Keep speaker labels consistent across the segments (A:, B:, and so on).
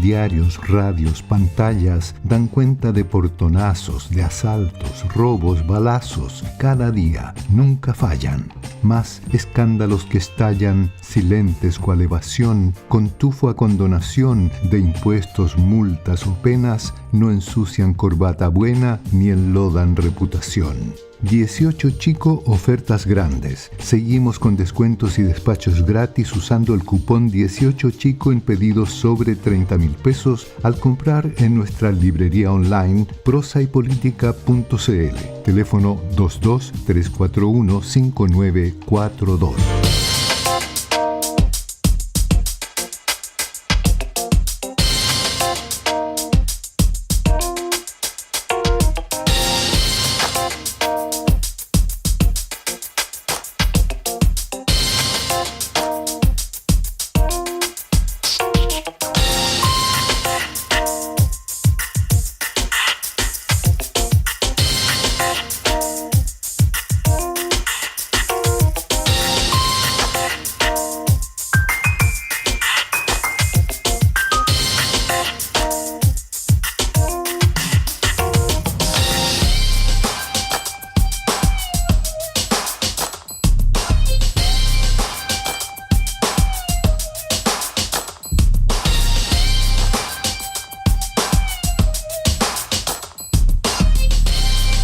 A: diarios, radios, pantallas dan cuenta de portonazos, de asaltos, robos, balazos. Cada día, nunca fallan. Más escándalos que estallan, silentes cual evasión, con tufo a condonación de impuestos, multas o penas, no ensucian corbata buena ni enlodan reputación. 18 Chico, ofertas grandes. Seguimos con descuentos y despachos gratis usando el cupón 18 Chico en pedidos sobre 30,000 pesos al comprar en nuestra librería online prosaypolitica.cl. Teléfono 22-341-5942.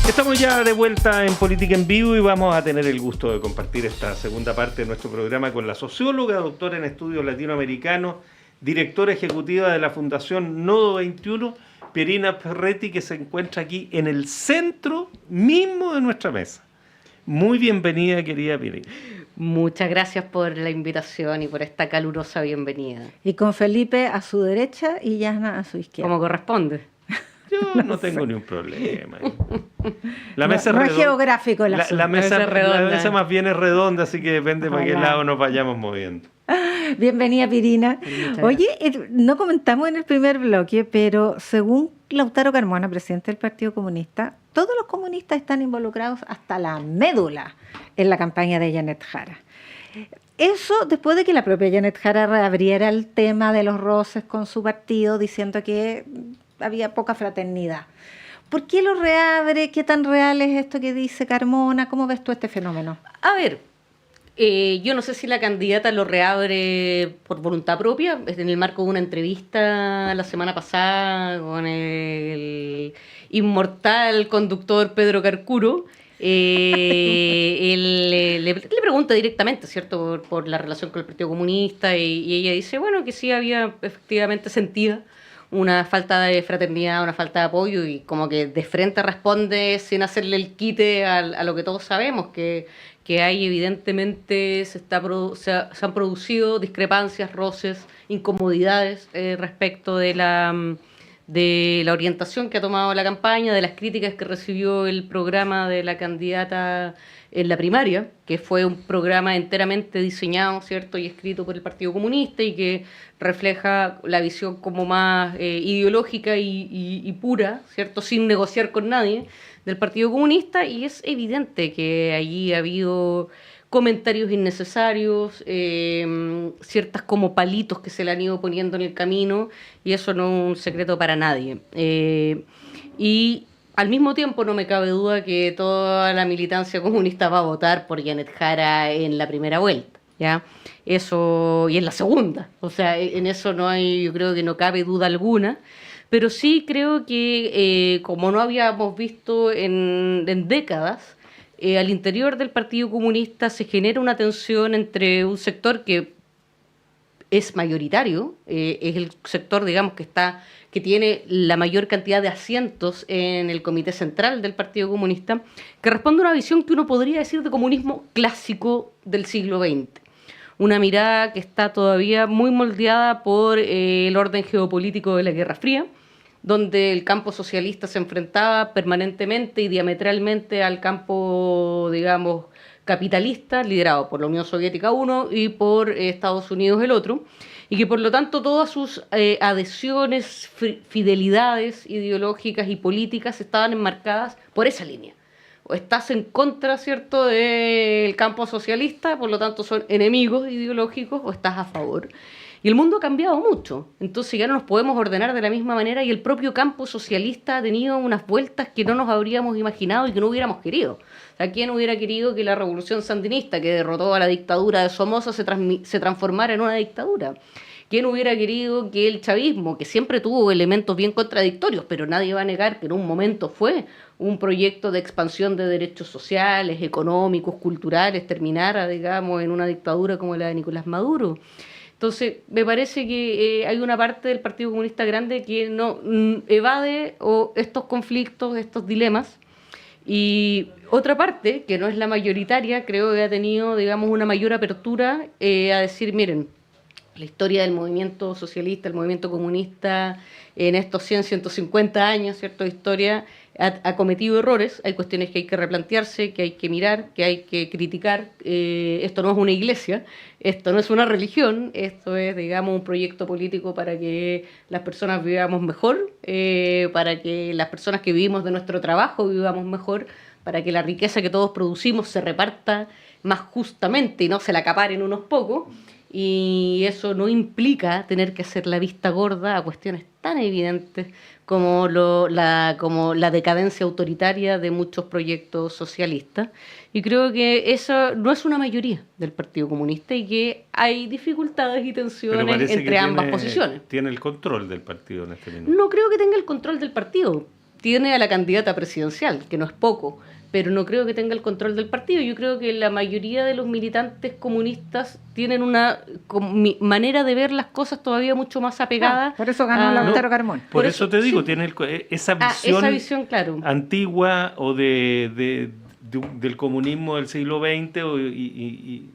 B: Estamos ya de vuelta en Política en Vivo y vamos a tener el gusto de compartir esta segunda parte de nuestro programa con la socióloga, doctora en estudios latinoamericanos, directora ejecutiva de la Fundación Nodo 21, Pierina Ferretti, que se encuentra aquí en el centro mismo de nuestra mesa. Muy bienvenida, querida Pierina.
C: Muchas gracias por la invitación y por esta calurosa bienvenida.
D: Y con Felipe a su derecha y Yana a su izquierda.
C: Como corresponde.
B: Yo no tengo ni un problema. La mesa
D: no
B: es
D: es geográfico el asunto.
B: La mesa
C: redonda.
B: más bien es redonda, así que depende para qué lado nos vayamos moviendo.
D: Bienvenida, Pirina. Oye, no comentamos en el primer bloque, pero según Lautaro Carmona, presidente del Partido Comunista, todos los comunistas están involucrados hasta la médula en la campaña de Janet Jara. Eso después de que la propia Janet Jara reabriera el tema de los roces con su partido, diciendo que había poca fraternidad. ¿Por qué lo reabre? ¿Qué tan real es esto que dice Carmona? ¿Cómo ves tú este fenómeno?
C: A ver, yo no sé si la candidata lo reabre por voluntad propia, en el marco de una entrevista la semana pasada con el inmortal conductor Pedro Carcuro. Él le pregunta directamente, ¿cierto?, por la relación con el Partido Comunista y ella dice, bueno, que sí había efectivamente sentido una falta de fraternidad, una falta de apoyo y como que de frente responde sin hacerle el quite a lo que todos sabemos, que hay evidentemente se han producido discrepancias, roces, incomodidades respecto de la orientación que ha tomado la campaña, de las críticas que recibió el programa de la candidata en la primaria, que fue un programa enteramente diseñado, ¿cierto?, y escrito por el Partido Comunista y que refleja la visión como más ideológica y pura, ¿cierto?, sin negociar con nadie, del Partido Comunista, y es evidente que allí ha habido comentarios innecesarios, ciertas como palitos que se le han ido poniendo en el camino, y eso no es un secreto para nadie. Y al mismo tiempo no me cabe duda que toda la militancia comunista va a votar por Janet Jara en la primera vuelta, ¿ya? Eso, y en la segunda. O sea, en eso no hay, yo creo que no cabe duda alguna. Pero sí creo que, como no habíamos visto en décadas, al interior del Partido Comunista se genera una tensión entre un sector que es mayoritario, es el sector, digamos, que tiene la mayor cantidad de asientos en el Comité Central del Partido Comunista, que responde a una visión que uno podría decir de comunismo clásico del siglo XX. Una mirada que está todavía muy moldeada por el orden geopolítico de la Guerra Fría, donde el campo socialista se enfrentaba permanentemente y diametralmente al campo, digamos, capitalista, liderado por la Unión Soviética uno y por Estados Unidos el otro, y que por lo tanto todas sus adhesiones, fidelidades ideológicas y políticas estaban enmarcadas por esa línea. O estás en contra, ¿cierto?, del campo socialista, por lo tanto son enemigos ideológicos, o estás a favor. Y el mundo ha cambiado mucho, entonces ya no nos podemos ordenar de la misma manera y el propio campo socialista ha tenido unas vueltas que no nos habríamos imaginado y que no hubiéramos querido. O sea, ¿quién hubiera querido que la revolución sandinista que derrotó a la dictadura de Somoza se transformara en una dictadura? ¿Quién hubiera querido que el chavismo, que siempre tuvo elementos bien contradictorios, pero nadie va a negar que en un momento fue un proyecto de expansión de derechos sociales, económicos, culturales, terminara, digamos, en una dictadura como la de Nicolás Maduro? Entonces, me parece que hay una parte del Partido Comunista grande que no evade estos conflictos, estos dilemas, y otra parte, que no es la mayoritaria, creo que ha tenido, digamos, una mayor apertura a decir, miren, la historia del movimiento socialista, el movimiento comunista, en estos 100, 150 años, ¿cierto?, de historia, ha cometido errores, hay cuestiones que hay que replantearse, que hay que mirar, que hay que criticar. Esto no es una iglesia, esto no es una religión, esto es, digamos, un proyecto político para que las personas vivamos mejor, para que las personas que vivimos de nuestro trabajo vivamos mejor, para que la riqueza que todos producimos se reparta más justamente y no se la acaparen unos pocos. Y eso no implica tener que hacer la vista gorda a cuestiones tan evidentes como la decadencia autoritaria de muchos proyectos socialistas. Y creo que eso no es una mayoría del Partido Comunista y que hay dificultades y tensiones entre ambas posiciones.
B: Tiene el control del partido en este minuto.
C: No creo que tenga el control del partido. Tiene a la candidata presidencial, que no es poco, pero no creo que tenga el control del partido. Yo creo que la mayoría de los militantes comunistas tienen una manera de ver las cosas todavía mucho más apegada.
D: Por eso ganó Lautaro Carmón.
B: Por eso te digo,
C: sí.
B: Tiene esa visión
C: claro,
B: antigua o del comunismo del siglo XX y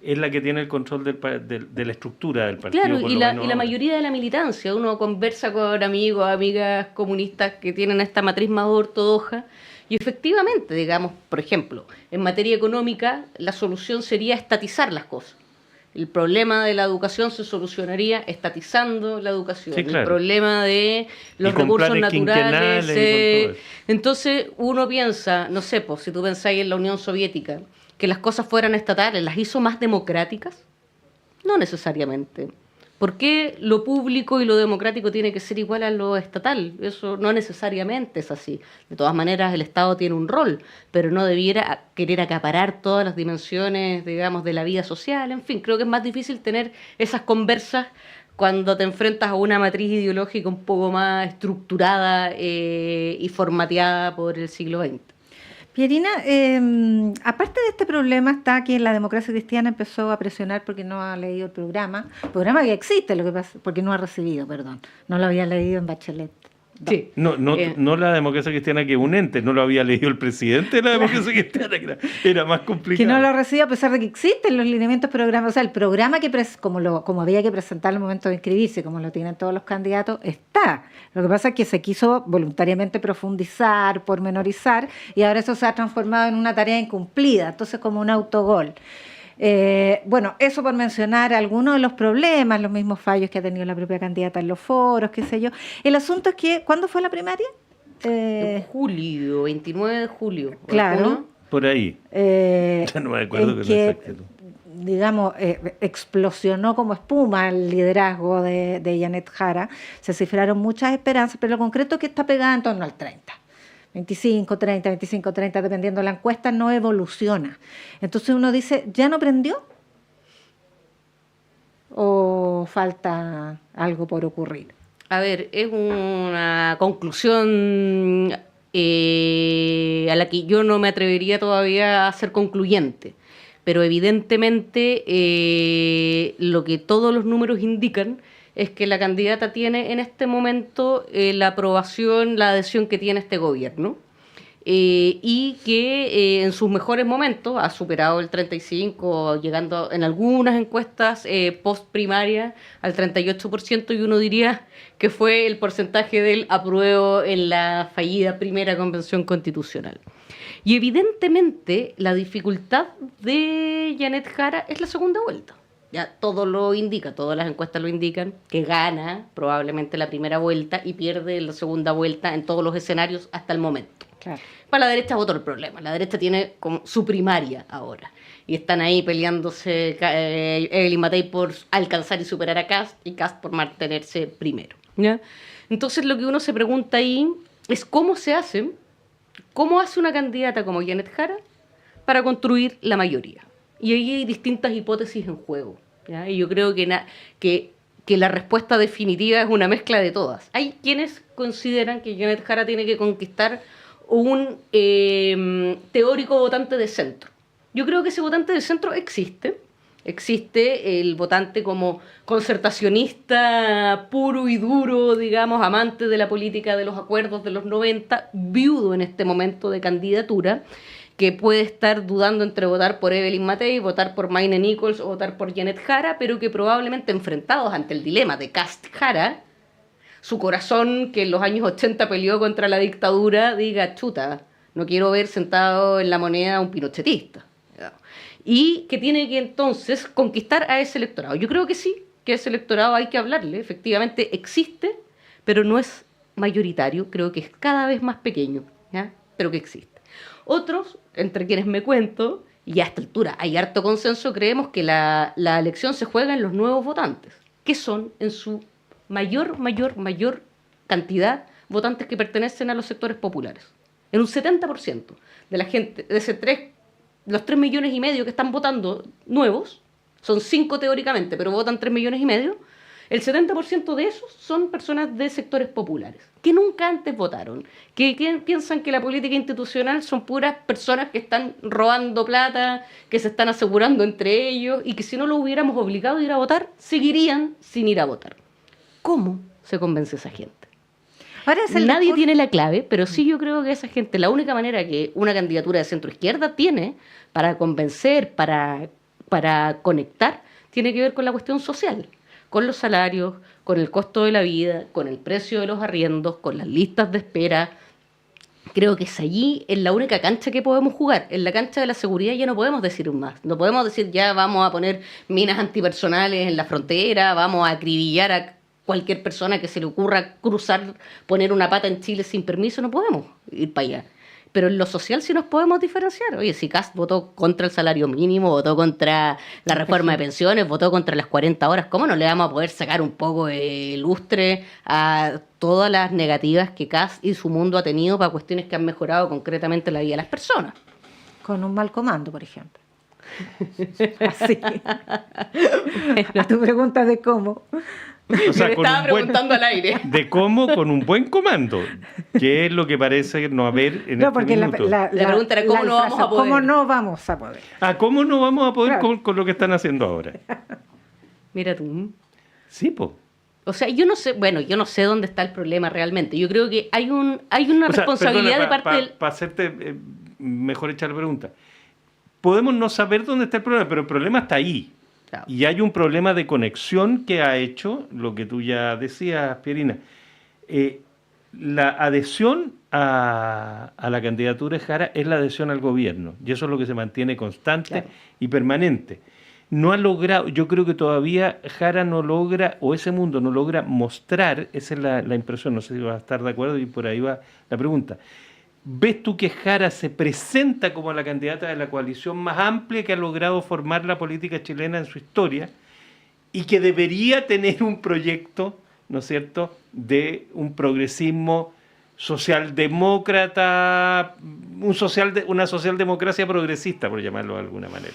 B: es la que tiene el control de la estructura del partido.
C: Claro, y la mayoría de la militancia. Uno conversa con amigos, amigas comunistas que tienen esta matriz más ortodoxa. Y efectivamente, digamos, por ejemplo, en materia económica, la solución sería estatizar las cosas. El problema de la educación se solucionaría estatizando la educación. Sí, claro. El problema de los recursos naturales. Entonces, uno piensa, no sé, pues, si tú pensáis en la Unión Soviética, que las cosas fueran estatales, ¿las hizo más democráticas? No necesariamente. ¿Por qué lo público y lo democrático tiene que ser igual a lo estatal? Eso no necesariamente es así. De todas maneras, el Estado tiene un rol, pero no debiera querer acaparar todas las dimensiones, digamos, de la vida social. En fin, creo que es más difícil tener esas conversas cuando te enfrentas a una matriz ideológica un poco más estructurada y formateada por el siglo XX.
D: Pierina, aparte de este problema está que la democracia cristiana empezó a presionar porque no ha leído el programa que existe, lo que pasa, porque no ha recibido, perdón, no lo había leído en Bachelet.
B: Sí. No la democracia cristiana que un ente, no lo había leído el presidente de la democracia cristiana, que era más complicado.
D: Que no lo recibió a pesar de que existen los lineamientos programas, o sea, el programa como había que presentar al momento de inscribirse, como lo tienen todos los candidatos, está. Lo que pasa es que se quiso voluntariamente profundizar, pormenorizar, y ahora eso se ha transformado en una tarea incumplida, entonces como un autogol. Bueno, eso por mencionar algunos de los problemas, los mismos fallos que ha tenido la propia candidata en los foros, qué sé yo. El asunto es que, ¿cuándo fue la primaria?
C: En julio, 29 de julio.
D: Claro.
B: Por ahí. Ya no me acuerdo que
D: digamos, explosionó como espuma el liderazgo de Janet Jara. Se cifraron muchas esperanzas, pero lo concreto es que está pegada en torno al 30. 25, 30, dependiendo de la encuesta, no evoluciona. Entonces uno dice, ¿ya no prendió? ¿O falta algo por ocurrir?
C: A ver, es una conclusión a la que yo no me atrevería todavía a ser concluyente. Pero evidentemente lo que todos los números indican es que la candidata tiene en este momento la aprobación, la adhesión que tiene este gobierno y que en sus mejores momentos ha superado el 35%, llegando en algunas encuestas post primaria al 38%, y uno diría que fue el porcentaje del apruebo en la fallida primera convención constitucional. Y evidentemente la dificultad de Janet Jara es la segunda vuelta. Ya todo lo indica, todas las encuestas lo indican, que gana probablemente la primera vuelta y pierde la segunda vuelta en todos los escenarios hasta el momento.
D: Claro.
C: Para la derecha votó el problema. La derecha tiene como su primaria ahora. Y están ahí peleándose Evelyn Matei por alcanzar y superar a Kast y Kast por mantenerse primero. ¿Ya? Entonces lo que uno se pregunta ahí es cómo hace una candidata como Janet Jara para construir la mayoría. Y ahí hay distintas hipótesis en juego. ¿Ya? Y yo creo que la respuesta definitiva es una mezcla de todas. Hay quienes consideran que Janet Jara tiene que conquistar un teórico votante de centro. Yo creo que ese votante de centro existe. Existe el votante como concertacionista puro y duro, digamos, amante de la política de los acuerdos de los 90, viudo en este momento de candidatura, que puede estar dudando entre votar por Evelyn Matei, votar por Maine Nichols o votar por Janet Jara, pero que probablemente enfrentados ante el dilema de Kast-Jara, su corazón, que en los años 80 peleó contra la dictadura, diga, chuta, no quiero ver sentado en la moneda a un pinochetista. Y que tiene que entonces conquistar a ese electorado. Yo creo que sí, que ese electorado hay que hablarle, efectivamente existe, pero no es mayoritario, creo que es cada vez más pequeño, ¿ya? Pero que existe. Otros, entre quienes me cuento, y a esta altura hay harto consenso, creemos que la elección se juega en los nuevos votantes, que son en su mayor cantidad votantes que pertenecen a los sectores populares. En un 70% de la gente, de los 3,5 millones que están votando nuevos, son 5 teóricamente, pero votan 3,5 millones, el 70% de esos son personas de sectores populares, que nunca antes votaron, que piensan que la política institucional son puras personas que están robando plata, que se están asegurando entre ellos, y que si no los hubiéramos obligado a ir a votar, seguirían sin ir a votar. ¿Cómo se convence a esa gente?
D: Ahora
C: Nadie tiene la clave, pero sí yo creo que esa gente, la única manera que una candidatura de centro-izquierda tiene para convencer, para conectar, tiene que ver con la cuestión social, con los salarios, con el costo de la vida, con el precio de los arriendos, con las listas de espera. Creo que es allí, en la única cancha que podemos jugar. En la cancha de la seguridad ya no podemos decir más. No podemos decir ya vamos a poner minas antipersonales en la frontera, vamos a acribillar a cualquier persona que se le ocurra cruzar, poner una pata en Chile sin permiso. No podemos ir para allá. Pero en lo social sí nos podemos diferenciar. Oye, si Kast votó contra el salario mínimo, votó contra la reforma de pensiones, votó contra las 40 horas, ¿cómo no le vamos a poder sacar un poco de lustre a todas las negativas que Kast y su mundo ha tenido para cuestiones que han mejorado concretamente la vida de las personas?
D: Con un mal comando, por ejemplo. Así. Bueno, tu pregunta de cómo.
B: O sea,
C: me estaba preguntando al aire.
B: De cómo con un buen comando, que es lo que parece no haber en
D: No, porque
B: minuto.
C: La pregunta era cómo no vamos a poder.
D: ¿Cómo no vamos a poder?
B: ¿Cómo no vamos a poder
D: Claro.
B: con lo que están haciendo ahora?
C: Mira tú.
B: Sí, po.
C: O sea, yo no sé dónde está el problema realmente. Yo creo que hay una responsabilidad de parte del...
B: Para hacerte mejor echar la pregunta. Podemos no saber dónde está el problema, pero el problema está ahí.
C: Claro.
B: Y hay un problema de conexión que ha hecho, lo que tú ya decías, Pierina, la adhesión a la candidatura de Jara es la adhesión al gobierno, y eso es lo que se mantiene constante, claro, y permanente. No ha logrado, yo creo que todavía Jara no logra, o ese mundo no logra mostrar, esa es la impresión, no sé si vas a estar de acuerdo, y por ahí va la pregunta. ¿Ves tú que Jara se presenta como la candidata de la coalición más amplia que ha logrado formar la política chilena en su historia y que debería tener un proyecto, ¿no es cierto?, de un progresismo socialdemócrata, una socialdemocracia progresista, por llamarlo de alguna manera?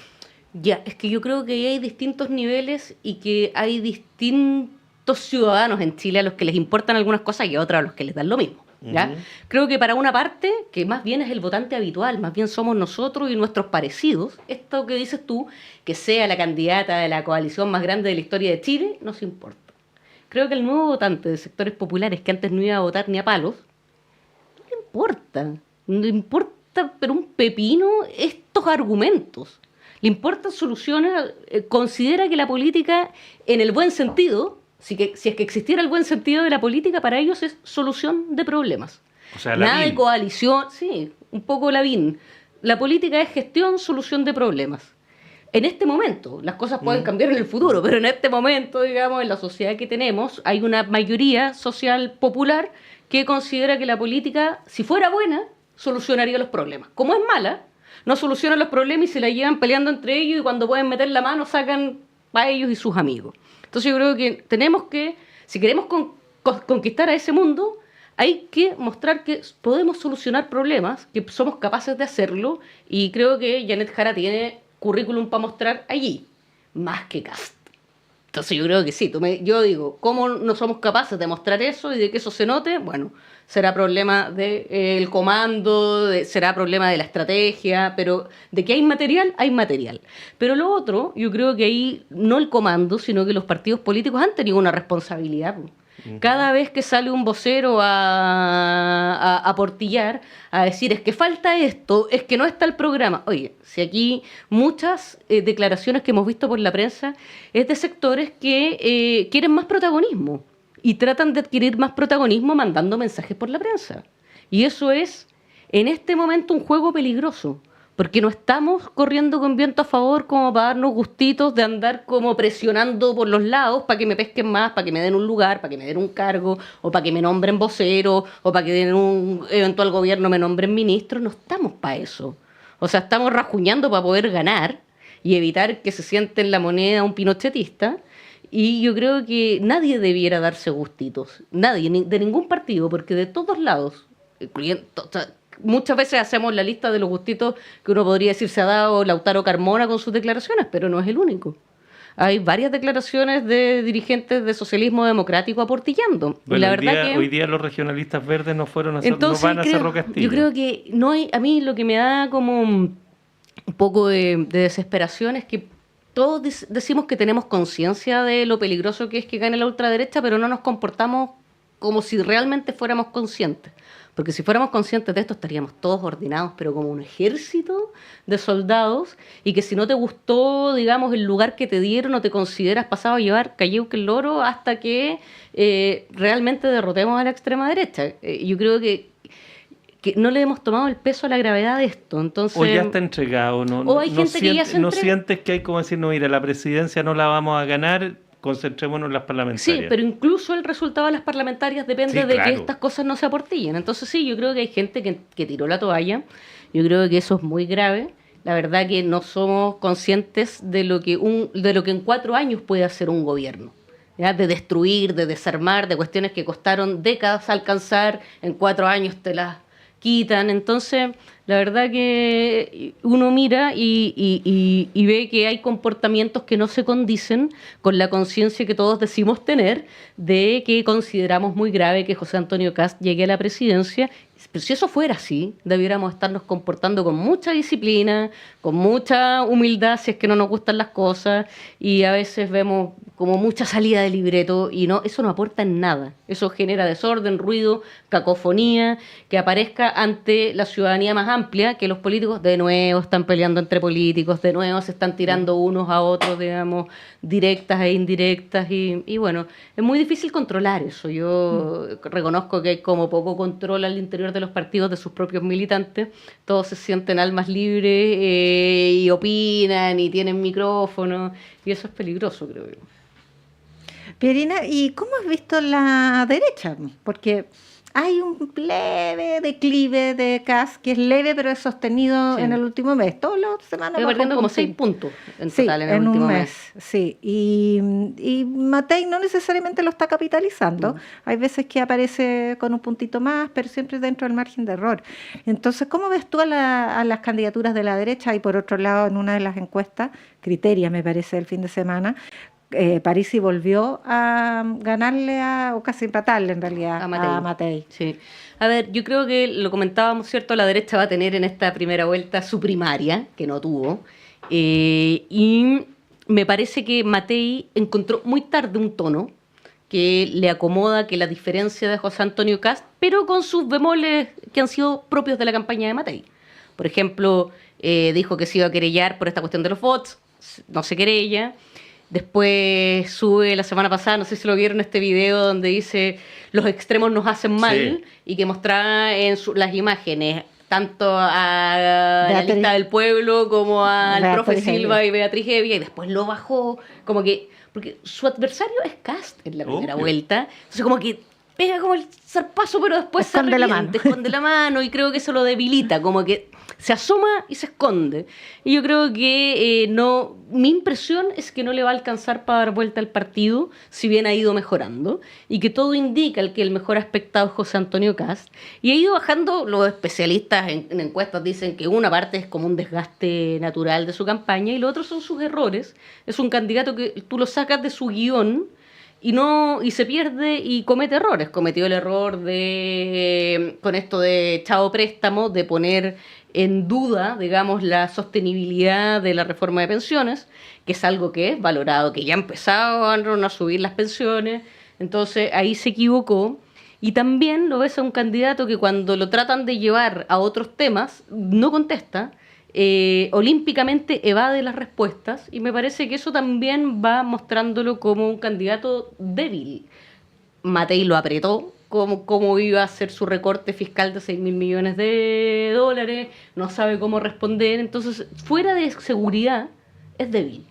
C: Ya, es que yo creo que ahí hay distintos niveles y que hay distintos ciudadanos en Chile a los que les importan algunas cosas y a otros a los que les dan lo mismo. ¿Ya? Uh-huh. Creo que para una parte, que más bien es el votante habitual, más bien somos nosotros y nuestros parecidos, esto que dices tú, que sea la candidata de la coalición más grande de la historia de Chile, nos importa. Creo que el nuevo votante de sectores populares que antes no iba a votar ni a palos, no le importa pero un pepino estos argumentos. Le importan soluciones, considera que la política, en el buen sentido, si es que existiera el buen sentido de la política, para ellos es solución de problemas.
B: O sea,
C: nada de coalición, sí, un poco Lavín. La política es gestión, solución de problemas. En este momento, las cosas pueden cambiar en el futuro, pero en este momento, digamos, en la sociedad que tenemos, hay una mayoría social popular que considera que la política, si fuera buena, solucionaría los problemas. Como es mala, no soluciona los problemas y se la llevan peleando entre ellos y cuando pueden meter la mano sacan a ellos y sus amigos. Entonces yo creo que tenemos que, si queremos conquistar a ese mundo, hay que mostrar que podemos solucionar problemas, que somos capaces de hacerlo, y creo que Janet Jara tiene currículum para mostrar allí, más que Kast. Entonces yo creo que sí, yo digo, ¿cómo no somos capaces de mostrar eso y de que eso se note? Bueno, será problema del comando, será problema de la estrategia, pero de que hay material. Pero lo otro, yo creo que ahí no el comando, sino que los partidos políticos han tenido una responsabilidad. Cada vez que sale un vocero a portillar, a decir es que falta esto, es que no está el programa. Oye, si aquí muchas declaraciones que hemos visto por la prensa es de sectores que quieren más protagonismo y tratan de adquirir más protagonismo mandando mensajes por la prensa. Y eso es, en este momento, un juego peligroso. Porque no estamos corriendo con viento a favor como para darnos gustitos de andar como presionando por los lados para que me pesquen más, para que me den un lugar, para que me den un cargo, o para que me nombren vocero, o para que en un eventual gobierno me nombren ministro. No estamos para eso. O sea, estamos rajuñando para poder ganar y evitar que se siente en la moneda un pinochetista. Y yo creo que nadie debiera darse gustitos. Nadie, de ningún partido, porque de todos lados, incluyendo... Muchas veces hacemos la lista de los gustitos que uno podría decir se ha dado Lautaro Carmona con sus declaraciones, pero no es el único. Hay varias declaraciones de dirigentes de socialismo democrático aportillando.
B: Bueno,
C: y la verdad
B: hoy día los regionalistas verdes no fueron a hacer, no van a Cerro Castillo.
C: Yo creo que no hay, a mí lo que me da como un poco de desesperación es que todos decimos que tenemos conciencia de lo peligroso que es que gane la ultraderecha, pero no nos comportamos como si realmente fuéramos conscientes. Porque si fuéramos conscientes de esto estaríamos todos ordenados, pero como un ejército de soldados, y que si no te gustó, digamos, el lugar que te dieron o te consideras pasado a llevar calleu que el loro hasta que realmente derrotemos a la extrema derecha. Yo creo que no le hemos tomado el peso a la gravedad de esto. Entonces,
B: o ya está entregado,
C: o hay gente que ya se
B: no sientes que hay como decir, no, mira, la presidencia no la vamos a ganar, concentrémonos en las parlamentarias.
C: Sí, pero incluso el resultado de las parlamentarias depende de que estas cosas no se aportillen. Entonces sí, yo creo que hay gente que tiró la toalla. Yo creo que eso es muy grave. La verdad que no somos conscientes de lo que en 4 años puede hacer un gobierno. ¿Ya? De destruir, de desarmar, de cuestiones que costaron décadas alcanzar, en 4 años te las quitan. Entonces, la verdad que uno mira y ve que hay comportamientos que no se condicen con la conciencia que todos decimos tener de que consideramos muy grave que José Antonio Kast llegue a la presidencia. Pero si eso fuera así, debiéramos estarnos comportando con mucha disciplina, con mucha humildad si es que no nos gustan las cosas, y a veces vemos como mucha salida de libreto y no, eso no aporta en nada. Eso genera desorden, ruido, cacofonía, que aparezca ante la ciudadanía más amplia, que los políticos de nuevo están peleando entre políticos, de nuevo se están tirando unos a otros, digamos, directas e indirectas, y bueno, es muy difícil controlar eso. Yo reconozco que hay como poco control al interior de los partidos, de sus propios militantes. Todos se sienten almas libres y opinan y tienen micrófono, y eso es peligroso, creo yo.
D: Pierina, ¿y cómo has visto la derecha? Porque hay un leve declive de Kast, que es leve, pero es sostenido en el último mes. Todas las semanas
C: va perdiendo como 6 puntos en total en el
D: en
C: último
D: un
C: mes.
D: Sí, y Matei no necesariamente lo está capitalizando. Hay veces que aparece con un puntito más, pero siempre dentro del margen de error. Entonces, ¿cómo ves tú a las candidaturas de la derecha? Y por otro lado, en una de las encuestas, Criteria, me parece, el fin de semana, Parisi volvió a ganarle o casi empatarle en realidad a Matei.
C: Sí. A ver, yo creo que lo comentábamos, ¿cierto? La derecha va a tener en esta primera vuelta su primaria, que no tuvo, y me parece que Matei encontró muy tarde un tono que le acomoda, que la diferencia de José Antonio Kast, pero con sus bemoles que han sido propios de la campaña de Matei. Por ejemplo, dijo que se iba a querellar por esta cuestión de los bots, no se querella. Después sube la semana pasada, no sé si lo vieron, este video donde dice los extremos nos hacen mal, y que mostraba en las imágenes tanto a la lista del pueblo como al profe Silva y Beatriz Hevia, y después lo bajó, como que, porque su adversario es Kast en la primera vuelta, entonces como que pega como el zarpazo, pero después
D: Esconde la mano.
C: esconde la mano, y creo que eso lo debilita, como que se asoma y se esconde. Y yo creo que mi impresión es que no le va a alcanzar para dar vuelta al partido, si bien ha ido mejorando, y que todo indica que el mejor aspectado es José Antonio Kast, y ha ido bajando. Los especialistas en encuestas dicen que una parte es como un desgaste natural de su campaña, y lo otro son sus errores. Es un candidato que tú lo sacas de su guión, y se pierde y comete errores. Cometió el error con esto de Chao Préstamo, de poner en duda, digamos, la sostenibilidad de la reforma de pensiones, que es algo que es valorado, que ya empezaron a subir las pensiones. Entonces ahí se equivocó. Y también lo ves a un candidato que cuando lo tratan de llevar a otros temas no contesta, olímpicamente evade las respuestas, y me parece que eso también va mostrándolo como un candidato débil. Matei lo apretó, cómo iba a hacer su recorte fiscal de 6.000 millones de dólares, no sabe cómo responder. Entonces, fuera de seguridad, es débil.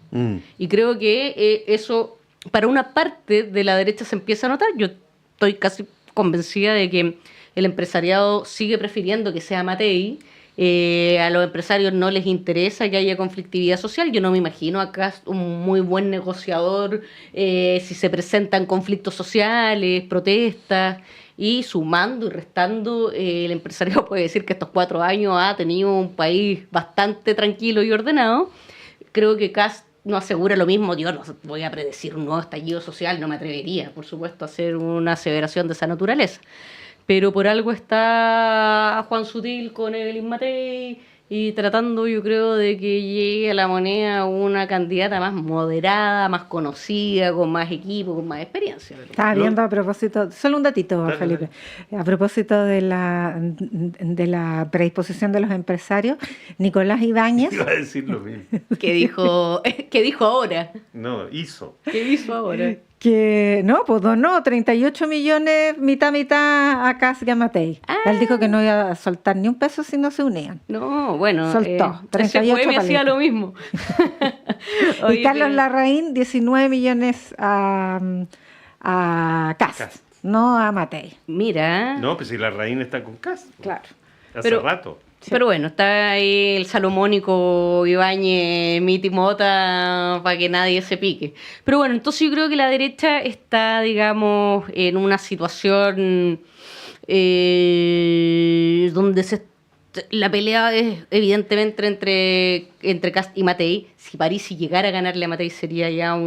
C: Y creo que eso, para una parte de la derecha, se empieza a notar. Yo estoy casi convencida de que el empresariado sigue prefiriendo que sea Matei. A los empresarios no les interesa que haya conflictividad social. Yo no me imagino acá un muy buen negociador si se presentan conflictos sociales, protestas, y sumando y restando, el empresariado puede decir que estos 4 años ha tenido un país bastante tranquilo y ordenado. Creo que Kast no asegura lo mismo. Yo no voy a predecir un nuevo estallido social, no me atrevería, por supuesto, a hacer una aseveración de esa naturaleza. Pero por algo está Juan Sutil con Evelyn Matei, y tratando, yo creo, de que llegue a La Moneda una candidata más moderada, más conocida, con más equipo, con más experiencia.
D: Estaba viendo a propósito, solo un datito, Felipe, a propósito de la predisposición de los empresarios, Nicolás Ibáñez.
B: Iba a decir lo mismo.
C: ¿Qué dijo ahora?
B: No, hizo.
C: ¿Qué hizo ahora?
D: Que pues donó 38 millones, mitad a Kast y a Matei. Él dijo que no iba a soltar ni un peso si no se unían.
C: No, bueno,
D: soltó
C: 38 ese hacía lo mismo.
D: Y Carlos Larraín, 19 millones a Kast, no a Matei.
C: Mira.
B: No, pues si Larraín está con Kast.
D: Claro.
B: Hace rato.
C: Sí. Pero bueno, está ahí el salomónico Ibáñez, Miti Mota, para que nadie se pique. Pero bueno, entonces yo creo que la derecha está, digamos, en una situación donde la pelea es evidentemente entre Kast y Matei. Si Parisi llegara a ganarle a Matei sería ya es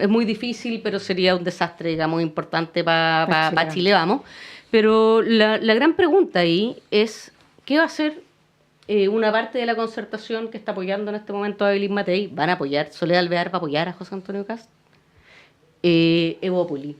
C: muy difícil, pero sería un desastre, digamos, importante para Chile, vamos. Pero la gran pregunta ahí es, ¿qué va a hacer una parte de la concertación que está apoyando en este momento a Evelyn Matei? ¿Van a apoyar? ¿Soledad Alvear va a apoyar a José Antonio Kast? Evópoli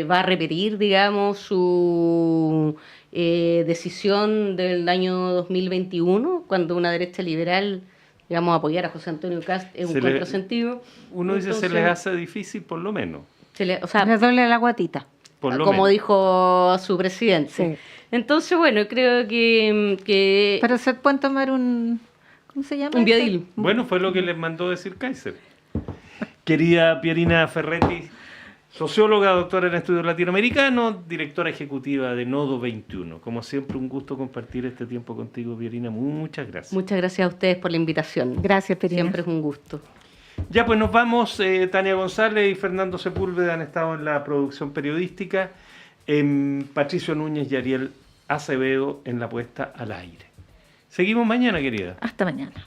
C: va a repetir, digamos, su decisión del año 2021, cuando una derecha liberal, digamos, apoyar a José Antonio Kast es un contrasentido.
B: Uno dice, se les hace difícil, por lo menos.
D: Les duele la guatita.
C: Como dijo su presidente. Sí. Entonces, bueno, creo que...
D: Pero se pueden tomar ¿cómo se llama?
C: Un biodil.
B: Bueno, fue lo que les mandó decir Kaiser. Querida Pierina Ferretti, socióloga, doctora en estudios latinoamericanos, directora ejecutiva de Nodo 21. Como siempre, un gusto compartir este tiempo contigo, Pierina. Muchas gracias.
C: Muchas gracias a ustedes por la invitación.
D: Gracias, Pierina.
C: Siempre es un gusto.
B: Ya, pues nos vamos. Tania González y Fernando Sepúlveda han estado en la producción periodística. Patricio Núñez y Ariel Acevedo en la puesta al aire. Seguimos mañana, querida.
D: Hasta mañana.